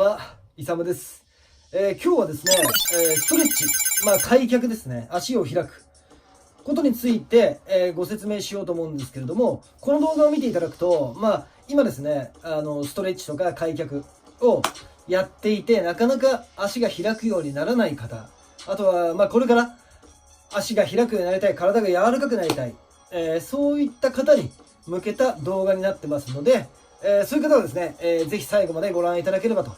は、イサムです。今日はですね、ストレッチ、開脚ですね、足を開くことについて、ご説明しようと思うんですけれども、この動画を見ていただくと、今ですね、ストレッチとか開脚をやっていて、なかなか足が開くようにならない方、あとは、これから足が開くようになりたい、体が柔らかくなりたい、そういった方に向けた動画になってますので、そういう方はですね、ぜひ最後までご覧いただければと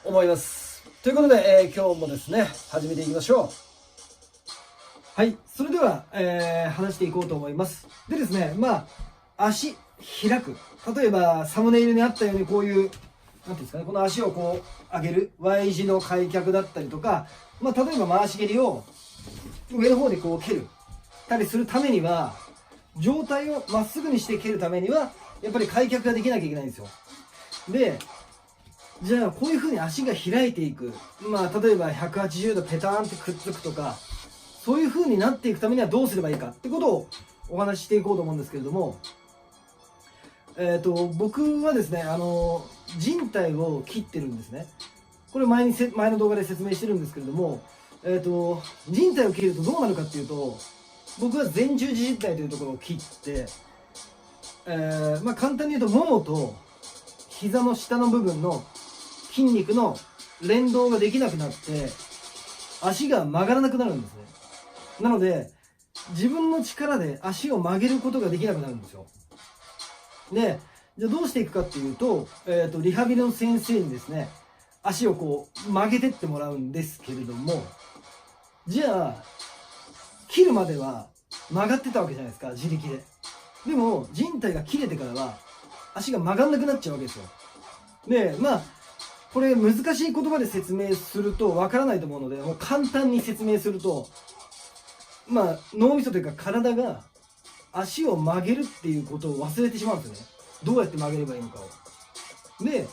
思います。ということで、今日もですね、始めていきましょう。はい、それでは、話していこうと思います。でですね、足開く。例えば、サムネイルにあったようにこういう、なんていうんですかね、この足をこう上げる Y 字の開脚だったりとか、例えば回し蹴りを上の方でこう蹴るたりするためには、上体をまっすぐにして蹴るためには、やっぱり開脚ができなきゃいけないんですよ。で、じゃあこういう風に足が開いていく。例えば180度ペターンってくっつくとか、そういう風になっていくためにはどうすればいいかってことをお話ししていこうと思うんですけれども、僕はですね、靭帯を切ってるんですね。これ前の動画で説明してるんですけれども、靭帯を切るとどうなるかっていうと、僕は前十字靭帯というところを切って、簡単に言うとももと膝の下の部分の筋肉の連動ができなくなって足が曲がらなくなるんですね。なので自分の力で足を曲げることができなくなるんですよ。で、じゃあどうしていくかっていうと、リハビリの先生にですね、足をこう曲げてってもらうんですけれども、じゃあ切るまでは曲がってたわけじゃないですか、自力で。でも靭帯が切れてからは足が曲がんなくなっちゃうわけですよ。で、これ難しい言葉で説明するとわからないと思うので、もう簡単に説明すると、脳みそというか体が足を曲げるっていうことを忘れてしまうんですよね。どうやって曲げればいいのかを。で、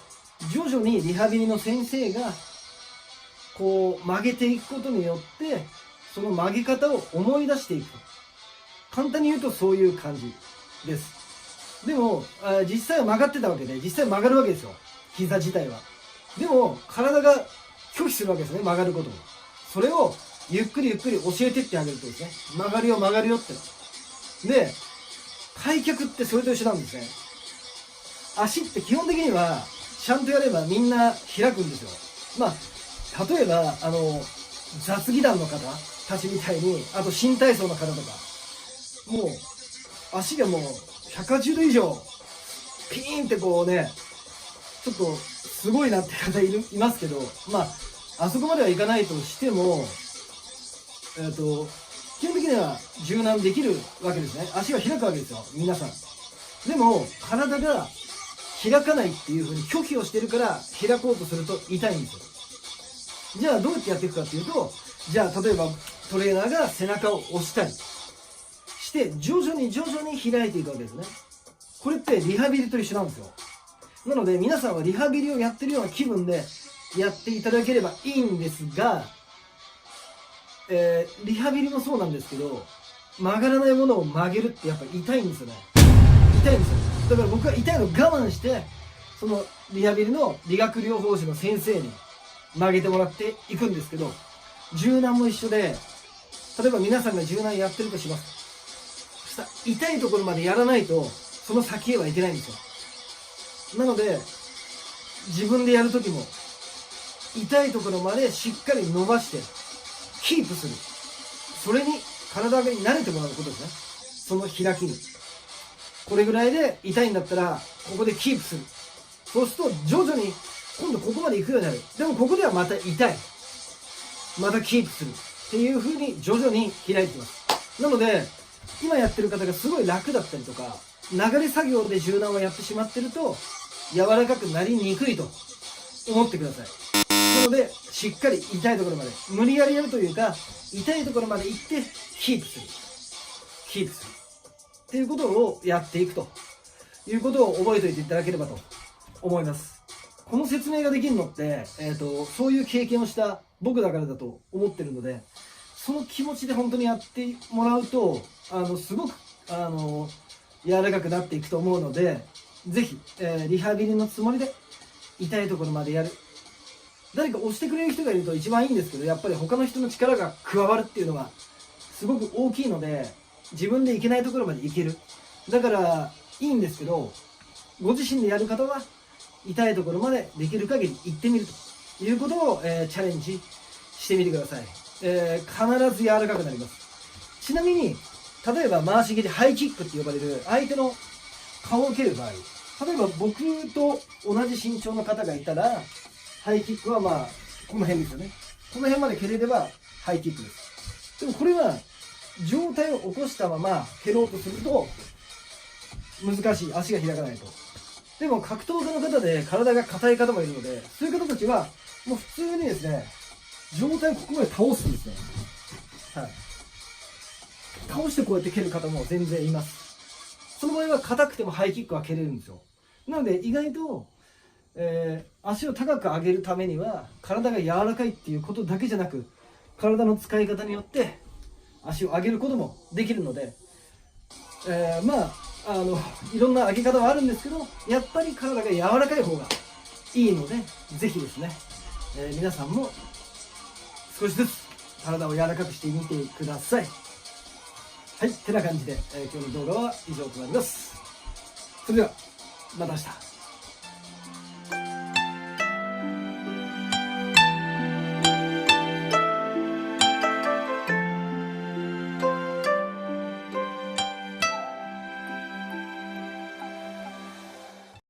徐々にリハビリの先生がこう曲げていくことによって、その曲げ方を思い出していくと。簡単に言うとそういう感じです。でも実際は曲がってたわけで、実際曲がるわけですよ、膝自体は。でも体が拒否するわけですね、曲がることを。それをゆっくりゆっくり教えてってあげるとですね、曲がるよ曲がるよって。で、開脚ってそれと一緒なんですね。足って基本的にはちゃんとやればみんな開くんですよ。例えば雑技団の方たちみたいに、あと新体操の方とか、もう足がもう180度以上ピーンってこうね、ちょっとすごいなって方いますけど、あそこまではいかないとしても、基本的には柔軟できるわけですね。足は開くわけですよ、皆さん。でも体が開かないっていう風に拒否をしてるから開こうとすると痛いんですよ。じゃあどうやってやっていくかっていうと、じゃあ例えばトレーナーが背中を押したりして徐々に開いていくわけですね。これってリハビリと一緒なんですよ。なので皆さんはリハビリをやってるような気分でやっていただければいいんですが、リハビリもそうなんですけど、曲がらないものを曲げるってやっぱ痛いんですよね。痛いんですよ。だから僕は痛いのを我慢して、そのリハビリの理学療法士の先生に曲げてもらっていくんですけど、柔軟も一緒で、例えば皆さんが柔軟やってるとします。そしたら痛いところまでやらないとその先へはいけないんですよ。なので自分でやるときも痛いところまでしっかり伸ばしてキープする。それに体に慣れてもらうことですね。その開きに。これぐらいで痛いんだったらここでキープする。そうすると徐々に今度ここまで行くようになる。でもここではまた痛い。またキープするっていう風に徐々に開いています。なので今やってる方がすごい楽だったりとか、流れ作業で柔軟をやってしまってると柔らかくなりにくいと思ってください。なのでしっかり痛いところまで、無理やりやるというか、痛いところまで行ってキープするっていうことをやっていくということを覚えておいていただければと思います。この説明ができるのって、そういう経験をした僕だからだと思ってるので、その気持ちで本当にやってもらうとすごく柔らかくなっていくと思うので、ぜひ、リハビリのつもりで痛いところまでやる。誰か押してくれる人がいると一番いいんですけど、やっぱり他の人の力が加わるっていうのはすごく大きいので、自分で行けないところまで行ける。だからいいんですけど、ご自身でやる方は痛いところまでできる限り行ってみるということを、チャレンジしてみてください。必ず柔らかくなります。ちなみに例えば回し蹴り、ハイキックって呼ばれる相手の顔を蹴る場合、例えば僕と同じ身長の方がいたら、ハイキックはまあこの辺ですよね。この辺まで蹴れればハイキックです。でもこれは上体を起こしたまま蹴ろうとすると難しい、足が開かないと。でも格闘家の方で体が硬い方もいるので、そういう方たちはもう普通にですね、上体をここまで倒すんですね。はい、倒してこうやって蹴る方も全然います。その場合は硬くてもハイキックは蹴れるんですよ。なので意外と、足を高く上げるためには体が柔らかいっていうことだけじゃなく、体の使い方によって足を上げることもできるので、まあいろんな上げ方はあるんですけど、やっぱり体が柔らかい方がいいので、ぜひですね、皆さんも少しずつ体を柔らかくしてみてください。はい、てな感じで、今日の動画は以上となります。それではまた明日。